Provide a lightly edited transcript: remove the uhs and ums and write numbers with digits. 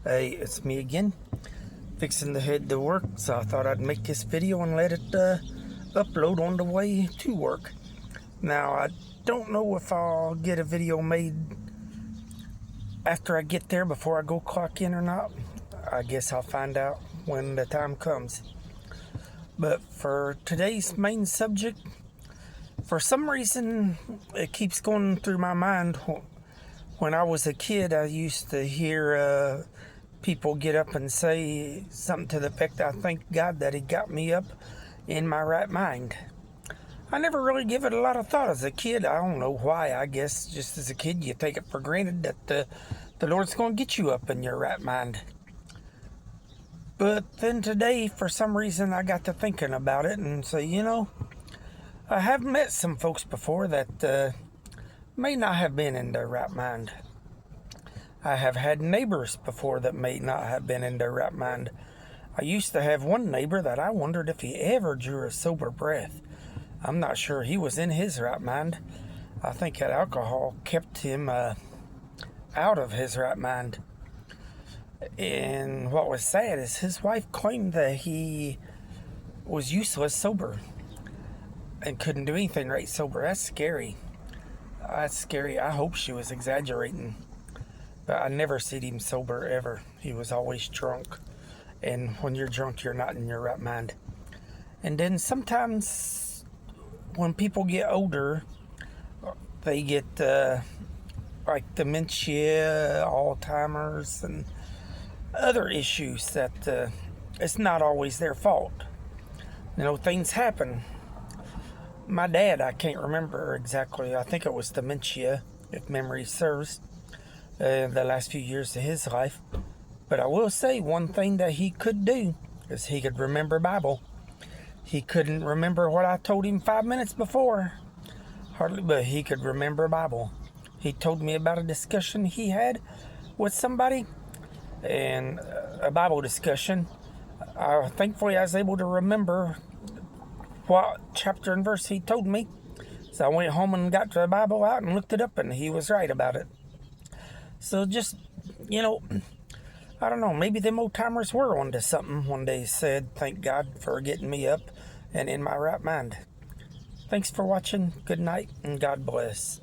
Hey, it's me again, fixing to head to work, so I thought I'd make this video and let it upload on the way to work. Now, I don't know if I'll get a video made after I get there before I go clock in or not. I guess I'll find out when the time comes. But for today's main subject, for some reason, it keeps going through my mind. When I was a kid, I used to hear people get up and say something to the effect, "I thank God that He got me up in my right mind." I never really give it a lot of thought as a kid. I don't know why. I guess just as a kid, you take it for granted that the Lord's going to get you up in your right mind. But then today, for some reason, I got to thinking about it and say, I have met some folks before that may not have been in their right mind. I have had neighbors before that may not have been in their right mind. I used to have one neighbor that I wondered if he ever drew a sober breath. I'm not sure he was in his right mind. I think that alcohol kept him out of his right mind. And what was sad is his wife claimed that he was useless sober and couldn't do anything right sober. That's scary. That's scary. I hope she was exaggerating. But I never seen him sober ever. He was always drunk. And when you're drunk, you're not in your right mind. And then sometimes when people get older, they get like dementia, Alzheimer's, and other issues that it's not always their fault. Things happen. My dad, I can't remember exactly. I think it was dementia, if memory serves, the last few years of his life. But I will say one thing that he could do is he could remember Bible. He couldn't remember what I told him 5 minutes before, hardly, but he could remember Bible. He told me about a discussion he had with somebody, and a Bible discussion. Thankfully, I was able to remember what chapter and verse he told me. So I went home and got the Bible out and looked it up, and he was right about it. So just, I don't know, maybe them old timers were onto something when they said, "Thank God for getting me up and in my right mind." Thanks for watching. Good night, and God bless.